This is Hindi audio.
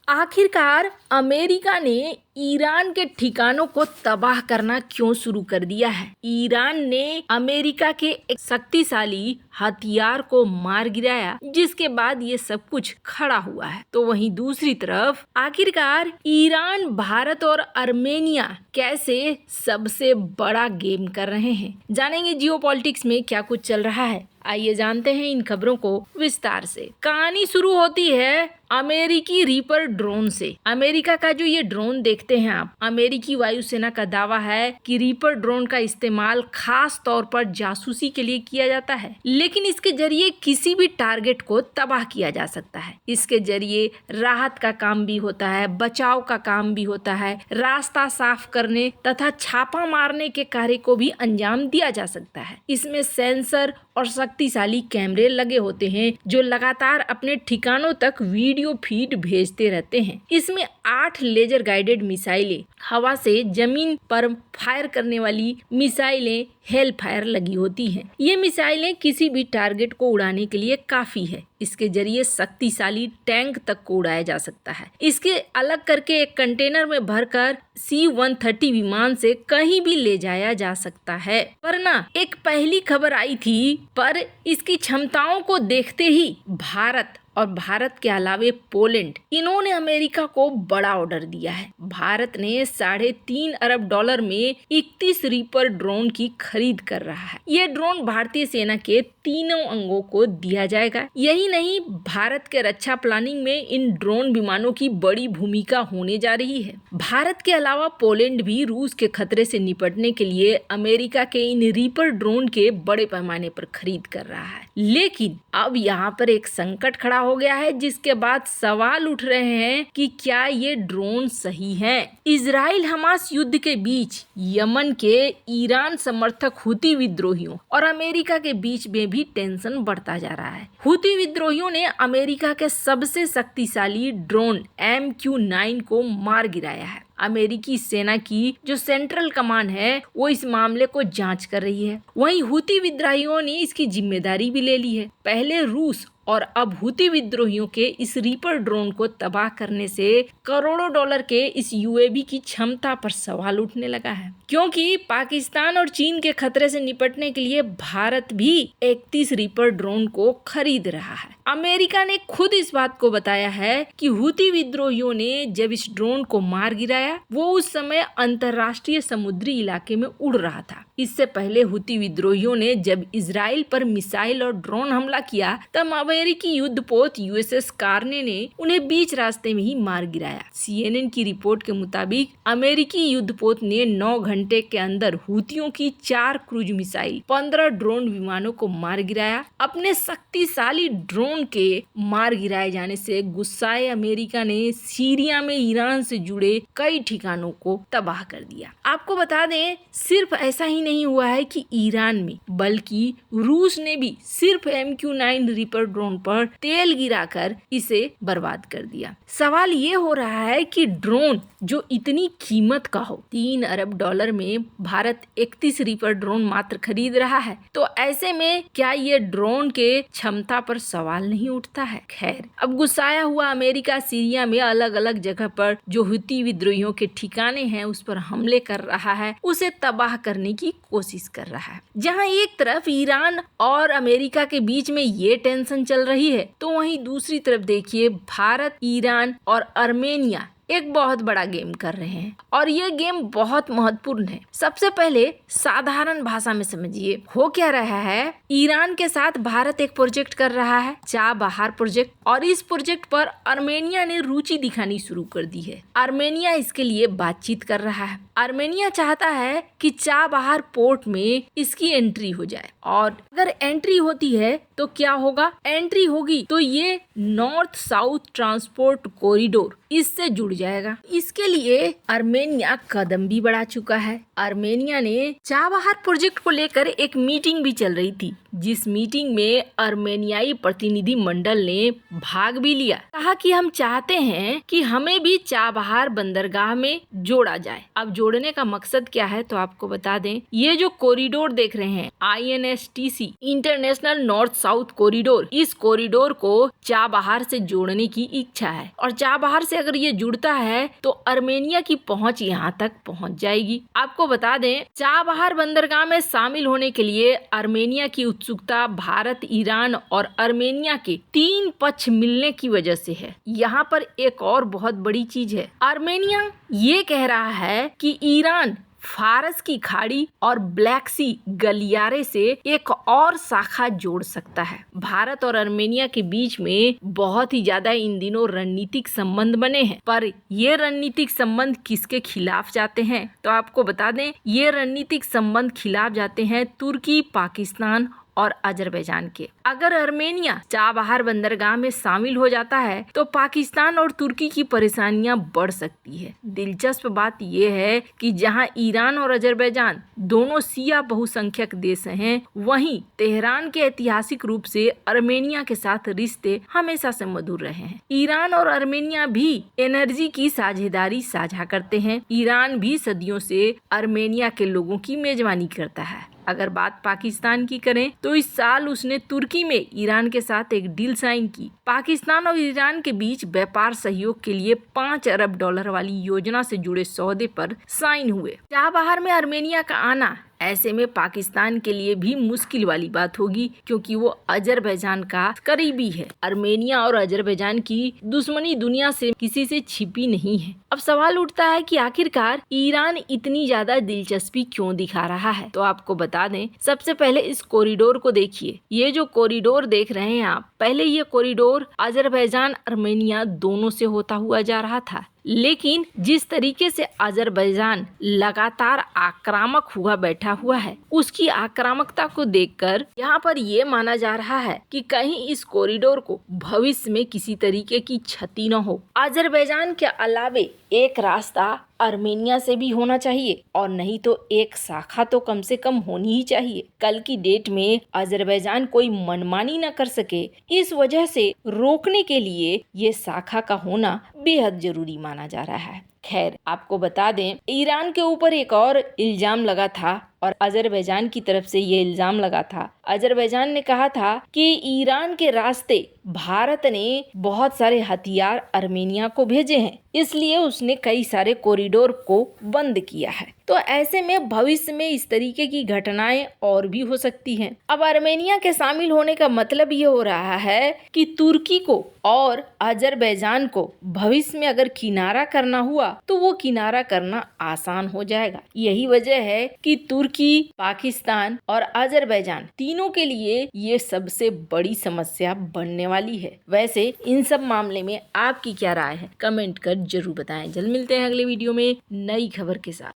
आखिरकार अमेरिका ने ईरान के ठिकानों को तबाह करना क्यों शुरू कर दिया है? ईरान ने अमेरिका के एक शक्तिशाली हथियार को मार गिराया, जिसके बाद ये सब कुछ खड़ा हुआ है। तो वहीं दूसरी तरफ आखिरकार ईरान, भारत और आर्मेनिया कैसे सबसे बड़ा गेम कर रहे हैं। जानेंगे जियोपॉलिटिक्स में क्या कुछ चल रहा है। आइए जानते हैं इन खबरों को विस्तार से। कहानी शुरू होती है अमेरिकी रीपर ड्रोन से। अमेरिका का जो ये ड्रोन देखते हैं आप, अमेरिकी वायुसेना का दावा है कि रीपर ड्रोन का इस्तेमाल खास तौर पर जासूसी के लिए किया जाता है, लेकिन इसके जरिए किसी भी टारगेट को तबाह किया जा सकता है। इसके जरिए राहत का काम भी होता है, बचाव का काम भी होता है, रास्ता साफ करने तथा छापा मारने के कार्य को भी अंजाम दिया जा सकता है। इसमें सेंसर और शक्तिशाली कैमरे लगे होते हैं जो लगातार अपने ठिकानों तक वीडियो फीड भेजते रहते हैं। इसमें 8 लेजर गाइडेड मिसाइलें, हवा से जमीन पर फायर करने वाली मिसाइलें हेल फायर लगी होती हैं। ये मिसाइलें किसी भी टारगेट को उड़ाने के लिए काफी है। इसके जरिए शक्तिशाली टैंक तक को उड़ाया जा सकता है। इसके अलग करके एक कंटेनर में भरकर C-130 विमान से कहीं भी ले जाया जा सकता है। वरना एक पहली खबर आई थी, पर इसकी क्षमताओं को देखते ही भारत और भारत के अलावे पोलैंड, इन्होंने अमेरिका को बड़ा ऑर्डर दिया है। भारत ने $3.5 अरब में 31 रीपर ड्रोन की खरीद कर रहा है। ये ड्रोन भारतीय सेना के तीनों अंगों को दिया जाएगा। यही नहीं, भारत के रक्षा प्लानिंग में इन ड्रोन विमानों की बड़ी भूमिका होने जा रही है। भारत के अलावा पोलैंड भी रूस के खतरे से निपटने के लिए अमेरिका के इन रीपर ड्रोन के बड़े पैमाने पर खरीद कर रहा है। लेकिन अब यहाँ पर एक संकट खड़ा हो गया है, जिसके बाद सवाल उठ रहे हैं कि क्या ये ड्रोन सही हैं? इजराइल हमास युद्ध के बीच यमन के ईरान समर्थक हुती विद्रोहियों और अमेरिका के बीच में भी टेंशन बढ़ता जा रहा है। हुती विद्रोहियों ने अमेरिका के सबसे शक्तिशाली ड्रोन MQ-9 को मार गिराया है। अमेरिकी सेना की जो सेंट्रल कमान है वो इस मामले को जांच कर रही है। वहीं हुती विद्रोहियों ने इसकी जिम्मेदारी भी ले ली है। पहले रूस और अब हुती विद्रोहियों के इस रीपर ड्रोन को तबाह करने से करोड़ों डॉलर के इस UAV की क्षमता पर सवाल उठने लगा है, क्योंकि पाकिस्तान और चीन के खतरे से निपटने के लिए भारत भी 31 रीपर ड्रोन को खरीद रहा है। अमेरिका ने खुद इस बात को बताया है कि हुती विद्रोहियों ने जब इस ड्रोन को मार गिराया, वो उस समय अंतर्राष्ट्रीय समुद्री इलाके में उड़ रहा था। इससे पहले हुती विद्रोहियों ने जब इजराइल पर मिसाइल और ड्रोन हमला किया, तब अमेरिकी युद्धपोत USS कार्ने ने उन्हें बीच रास्ते में ही मार गिराया। CNN की रिपोर्ट के मुताबिक अमेरिकी युद्धपोत ने 9 घंटे के अंदर हुतियों की 4 क्रूज मिसाइल, 15 ड्रोन विमानों को मार गिराया। अपने शक्तिशाली ड्रोन के मार गिराए जाने से गुस्साए अमेरिका ने सीरिया में ईरान से जुड़े कई ठिकानों को तबाह कर दिया। आपको बता दें, सिर्फ ऐसा ही नहीं हुआ है कि ईरान में, बल्कि रूस ने भी सिर्फ MQ-9 रीपर ड्रोन पर तेल गिराकर इसे बर्बाद कर दिया। सवाल ये हो रहा है कि ड्रोन जो इतनी कीमत का हो, $3 अरब में भारत 31 रीपर ड्रोन मात्र खरीद रहा है, तो ऐसे में क्या ये ड्रोन के क्षमता पर सवाल नहीं उठता है? खैर, अब गुस्साया हुआ अमेरिका सीरिया में अलग अलग जगह पर जो हुती विद्रोहियों के ठिकाने हैं उस पर हमले कर रहा है, उसे तबाह करने की कोशिश कर रहा है। जहां एक तरफ ईरान और अमेरिका के बीच में ये टेंशन चल रही है, तो वहीं दूसरी तरफ देखिए भारत, ईरान और आर्मेनिया एक बहुत बड़ा गेम कर रहे हैं, और ये गेम बहुत महत्वपूर्ण है। सबसे पहले साधारण भाषा में समझिए, हो क्या रहा है। ईरान के साथ भारत एक प्रोजेक्ट कर रहा है, चाबहार प्रोजेक्ट, और इस प्रोजेक्ट पर आर्मेनिया ने रुचि दिखानी शुरू कर दी है। आर्मेनिया इसके लिए बातचीत कर रहा है। आर्मेनिया चाहता है कि चाबहार पोर्ट में इसकी एंट्री हो जाए, और अगर एंट्री होती है तो क्या होगा? एंट्री होगी तो ये नॉर्थ साउथ ट्रांसपोर्ट कॉरिडोर इससे जुड़ जाएगा। इसके लिए आर्मेनिया कदम भी बढ़ा चुका है। आर्मेनिया ने चाबहार प्रोजेक्ट को लेकर एक मीटिंग भी चल रही थी, जिस मीटिंग में आर्मेनियाई प्रतिनिधि मंडल ने भाग भी लिया। कहा कि हम चाहते हैं कि हमें भी चाबहार बंदरगाह में जोड़ा जाए। अब जोड़ने का मकसद क्या है तो आपको बता दें, ये जो कॉरिडोर देख रहे हैं INSTC international north south corridor, इस कॉरिडोर को चाबहार से जोड़ने की इच्छा है और चाबहार से अगर ये जुड़ता है तो आर्मेनिया की पहुंच यहाँ तक पहुंच जाएगी। आपको बता दें, चाबहार बंदरगाह में शामिल होने के लिए आर्मेनिया की उत्सुकता भारत, ईरान और आर्मेनिया के 3 पक्ष मिलने की वजह से है। यहाँ पर एक और बहुत बड़ी चीज है, आर्मेनिया ये कह रहा है कि ईरान फारस की खाड़ी और ब्लैक सी गलियारे से एक और शाखा जोड़ सकता है। भारत और आर्मेनिया के बीच में बहुत ही ज्यादा इन दिनों रणनीतिक संबंध बने हैं, पर ये रणनीतिक संबंध किसके खिलाफ जाते हैं तो आपको बता दें, ये रणनीतिक संबंध खिलाफ जाते हैं तुर्की, पाकिस्तान और अजरबैजान के। अगर आर्मेनिया चाबहार बंदरगाह में शामिल हो जाता है तो पाकिस्तान और तुर्की की परेशानियां बढ़ सकती है। दिलचस्प बात यह है कि जहां ईरान और अजरबैजान दोनों शिया बहुसंख्यक देश हैं, वहीं तेहरान के ऐतिहासिक रूप से आर्मेनिया के साथ रिश्ते हमेशा से मधुर रहे हैं। ईरान और आर्मेनिया भी एनर्जी की साझेदारी साझा करते हैं। ईरान भी सदियों से आर्मेनिया के लोगों की मेजबानी करता है। अगर बात पाकिस्तान की करें तो इस साल उसने तुर्की में ईरान के साथ एक डील साइन की। पाकिस्तान और ईरान के बीच व्यापार सहयोग के लिए $5 अरब वाली योजना से जुड़े सौदे पर साइन हुए। चाबहार में आर्मेनिया का आना ऐसे में पाकिस्तान के लिए भी मुश्किल वाली बात होगी, क्योंकि वो अजरबैजान का करीबी है। आर्मेनिया और अजरबैजान की दुश्मनी दुनिया से किसी से छिपी नहीं है। अब सवाल उठता है कि आखिरकार ईरान इतनी ज्यादा दिलचस्पी क्यों दिखा रहा है। तो आपको बता दें, सबसे पहले इस कॉरिडोर को देखिए। ये जो कॉरिडोर देख रहे हैं आप, पहले ये कॉरिडोर अजरबैजान आर्मेनिया दोनों से होता हुआ जा रहा था, लेकिन जिस तरीके से अजरबैजान लगातार आक्रामक हुआ बैठा हुआ है, उसकी आक्रामकता को देखकर यहाँ पर ये माना जा रहा है कि कहीं इस कॉरिडोर को भविष्य में किसी तरीके की क्षति न हो। अजरबैजान के अलावे एक रास्ता आर्मेनिया से भी होना चाहिए और नहीं तो एक शाखा तो कम से कम होनी ही चाहिए। कल की डेट में अजरबैजान कोई मनमानी न कर सके, इस वजह से रोकने के लिए ये शाखा का होना बेहद जरूरी माना जा रहा है। खैर, आपको बता दें, ईरान के ऊपर एक और इल्जाम लगा था और अजरबैजान की तरफ से ये इल्जाम लगा था। अजरबैजान ने कहा था कि ईरान के रास्ते भारत ने बहुत सारे हथियार आर्मेनिया को भेजे हैं, इसलिए उसने कई सारे कॉरिडोर को बंद किया है। तो ऐसे में भविष्य में इस तरीके की घटनाएं और भी हो सकती हैं। अब आर्मेनिया के शामिल होने का मतलब ये हो रहा है कि तुर्की को और अजरबैजान को भविष्य में अगर किनारा करना हुआ तो वो किनारा करना आसान हो जाएगा। यही वजह है कि तुर्की, पाकिस्तान और अजरबैजान तीनों के लिए ये सबसे बड़ी समस्या बनने वाली है। वैसे इन सब मामले में आपकी क्या राय है, कमेंट कर जरूर बताएं। जल्द मिलते हैं अगले वीडियो में नई खबर के साथ।